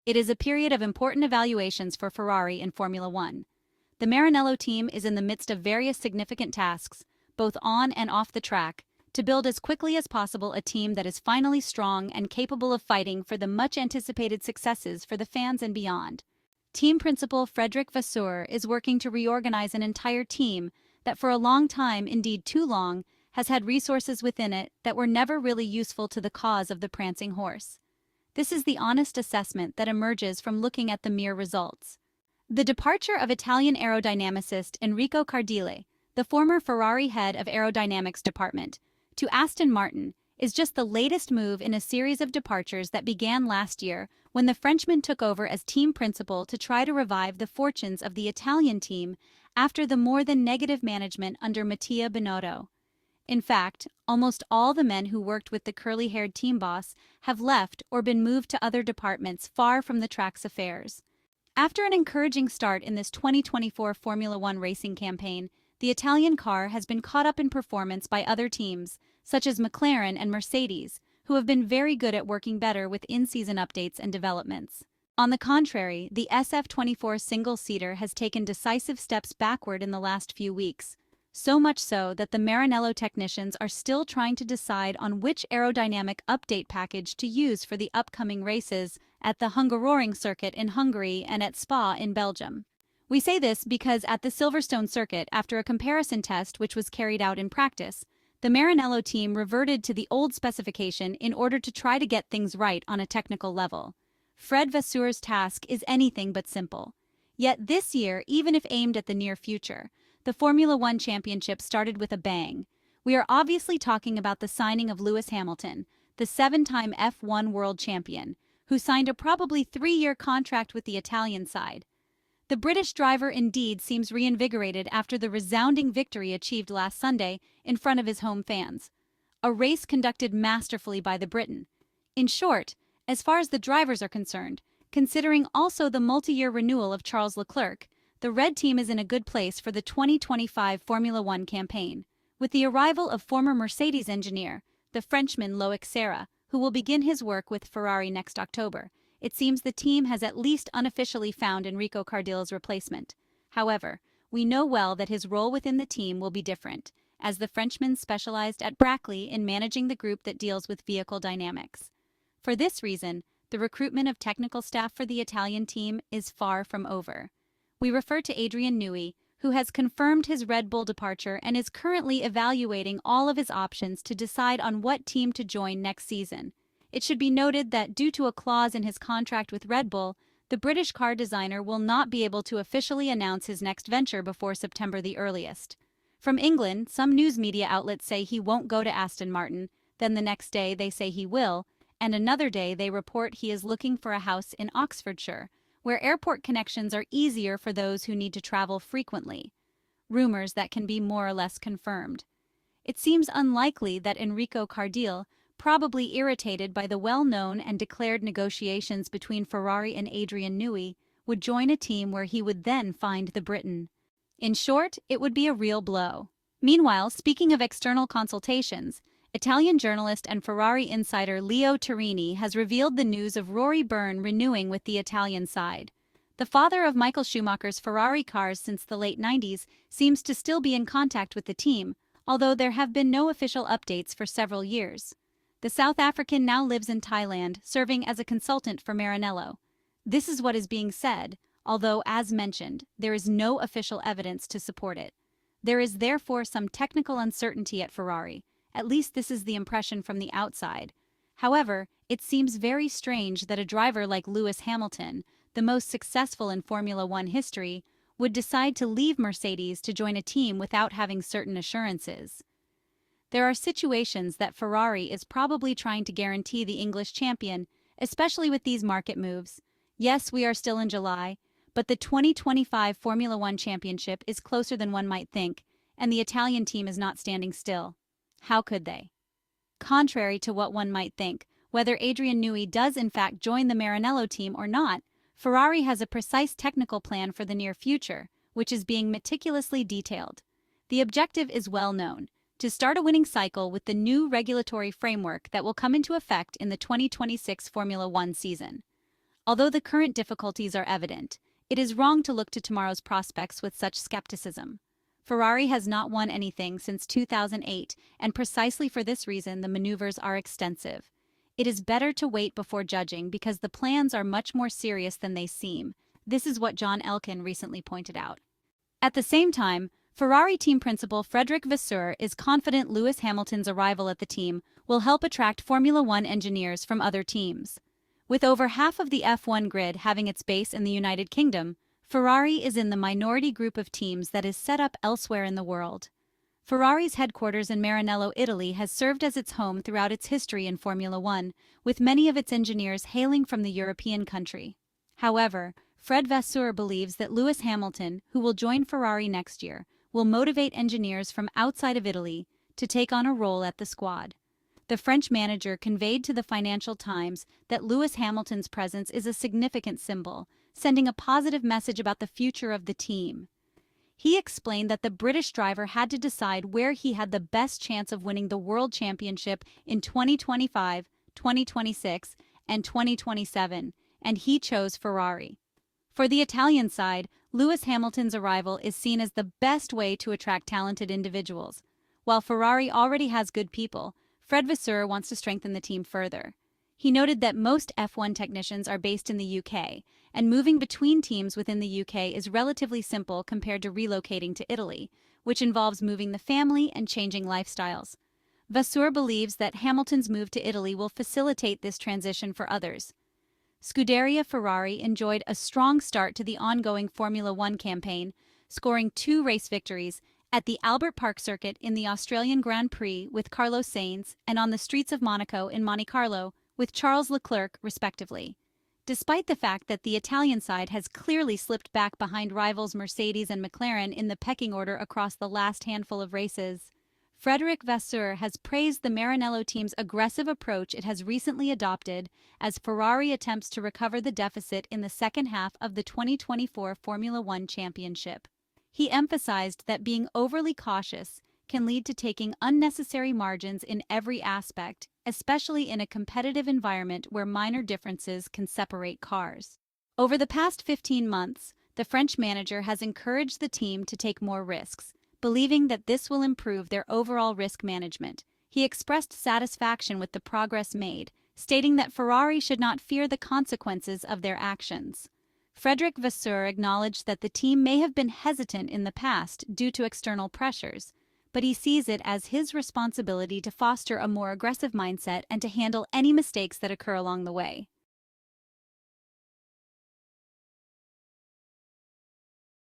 It is a period of important evaluations for Ferrari in Formula One. The Maranello team is in the midst of various significant tasks, both on and off the track, to build as quickly as possible a team that is finally strong and capable of fighting for the much-anticipated successes for the fans and beyond. Team principal Frederic Vasseur is working to reorganize an entire team that for a long time, indeed too long, has had resources within it that were never really useful to the cause of the Prancing Horse. This is the honest assessment that emerges from looking at the mere results. The departure of Italian aerodynamicist Enrico Cardile, the former Ferrari head of Aerodynamics department, to Aston Martin is just the latest move in a series of departures that began last year when the Frenchman took over as team principal to try to revive the fortunes of the Italian team after the more than negative management under Mattia Binotto. In fact, almost all the men who worked with the curly-haired team boss have left or been moved to other departments far from the track's affairs. After an encouraging start in this 2024 Formula One racing campaign, the Italian car has been caught up in performance by other teams, such as McLaren and Mercedes, who have been very good at working better with in-season updates and developments. On the contrary, the SF24 single-seater has taken decisive steps backward in the last few weeks, so much so that the Maranello technicians are still trying to decide on which aerodynamic update package to use for the upcoming races at the Hungaroring circuit in Hungary and at Spa in Belgium. We say this because at the Silverstone circuit, after a comparison test which was carried out in practice, the Maranello team reverted to the old specification in order to try to get things right on a technical level. Fred Vasseur's task is anything but simple. Yet this year, even if aimed at the near future, the Formula One Championship started with a bang. We are obviously talking about the signing of Lewis Hamilton, the 7-time F1 world champion, who signed a probably 3-year contract with the Italian side. The British driver indeed seems reinvigorated after the resounding victory achieved last Sunday in front of his home fans. A race conducted masterfully by the Briton. In short, as far as the drivers are concerned, considering also the multi-year renewal of Charles Leclerc, the Red Team is in a good place for the 2025 Formula One campaign, with the arrival of former Mercedes engineer, the Frenchman Loic Serra, who will begin his work with Ferrari next October. It seems the team has at least unofficially found Enrico Cardile's replacement. However, we know well that his role within the team will be different, as the Frenchman specialized at Brackley in managing the group that deals with vehicle dynamics. For this reason, the recruitment of technical staff for the Italian team is far from over. We refer to Adrian Newey, who has confirmed his Red Bull departure and is currently evaluating all of his options to decide on what team to join next season. It should be noted that due to a clause in his contract with Red Bull, the British car designer will not be able to officially announce his next venture before September the earliest. From England, some news media outlets say he won't go to Aston Martin, then the next day they say he will, and another day they report he is looking for a house in Oxfordshire, where airport connections are easier for those who need to travel frequently. Rumors that can be more or less confirmed. It seems unlikely that Enrico Cardile, probably irritated by the well-known and declared negotiations between Ferrari and Adrian Newey, would join a team where he would then find the Briton. In short, it would be a real blow. Meanwhile, speaking of external consultations, Italian journalist and Ferrari insider Leo Turini has revealed the news of Rory Byrne renewing with the Italian side. The father of Michael Schumacher's Ferrari cars since the late 90s seems to still be in contact with the team, although there have been no official updates for several years. The South African now lives in Thailand, serving as a consultant for Maranello. This is what is being said, although, as mentioned, there is no official evidence to support it. There is therefore some technical uncertainty at Ferrari. At least this is the impression from the outside. However, it seems very strange that a driver like Lewis Hamilton, the most successful in Formula One history, would decide to leave Mercedes to join a team without having certain assurances. There are situations that Ferrari is probably trying to guarantee the English champion, especially with these market moves. Yes, we are still in July, but the 2025 Formula One Championship is closer than one might think, and the Italian team is not standing still. How could they? Contrary to what one might think, whether Adrian Newey does in fact join the Maranello team or not, Ferrari has a precise technical plan for the near future, which is being meticulously detailed. The objective is well known: to start a winning cycle with the new regulatory framework that will come into effect in the 2026 Formula One season. Although the current difficulties are evident, it is wrong to look to tomorrow's prospects with such skepticism. Ferrari has not won anything since 2008, and precisely for this reason the maneuvers are extensive. It is better to wait before judging because the plans are much more serious than they seem. This is what John Elkann recently pointed out. At the same time, Ferrari team principal Frederic Vasseur is confident Lewis Hamilton's arrival at the team will help attract Formula One engineers from other teams. With over half of the F1 grid having its base in the United Kingdom, Ferrari is in the minority group of teams that is set up elsewhere in the world. Ferrari's headquarters in Maranello, Italy has served as its home throughout its history in Formula One, with many of its engineers hailing from the European country. However, Fred Vasseur believes that Lewis Hamilton, who will join Ferrari next year, will motivate engineers from outside of Italy to take on a role at the squad. The French manager conveyed to the Financial Times that Lewis Hamilton's presence is a significant symbol, sending a positive message about the future of the team. He explained that the British driver had to decide where he had the best chance of winning the World Championship in 2025, 2026, and 2027, and he chose Ferrari. For the Italian side, Lewis Hamilton's arrival is seen as the best way to attract talented individuals. While Ferrari already has good people, Fred Vasseur wants to strengthen the team further. He noted that most F1 technicians are based in the UK, and moving between teams within the UK is relatively simple compared to relocating to Italy, which involves moving the family and changing lifestyles. Vasseur believes that Hamilton's move to Italy will facilitate this transition for others. Scuderia Ferrari enjoyed a strong start to the ongoing Formula One campaign, scoring 2 race victories at the Albert Park circuit in the Australian Grand Prix with Carlos Sainz and on the streets of Monaco in Monte Carlo with Charles Leclerc, respectively. Despite the fact that the Italian side has clearly slipped back behind rivals Mercedes and McLaren in the pecking order across the last handful of races, Frederic Vasseur has praised the Maranello team's aggressive approach it has recently adopted as Ferrari attempts to recover the deficit in the second half of the 2024 Formula One Championship. He emphasized that being overly cautious can lead to taking unnecessary margins in every aspect, especially in a competitive environment where minor differences can separate cars. Over the past 15 months, the French manager has encouraged the team to take more risks, believing that this will improve their overall risk management. He expressed satisfaction with the progress made, stating that Ferrari should not fear the consequences of their actions. Frederic Vasseur acknowledged that the team may have been hesitant in the past due to external pressures, but he sees it as his responsibility to foster a more aggressive mindset and to handle any mistakes that occur along the way.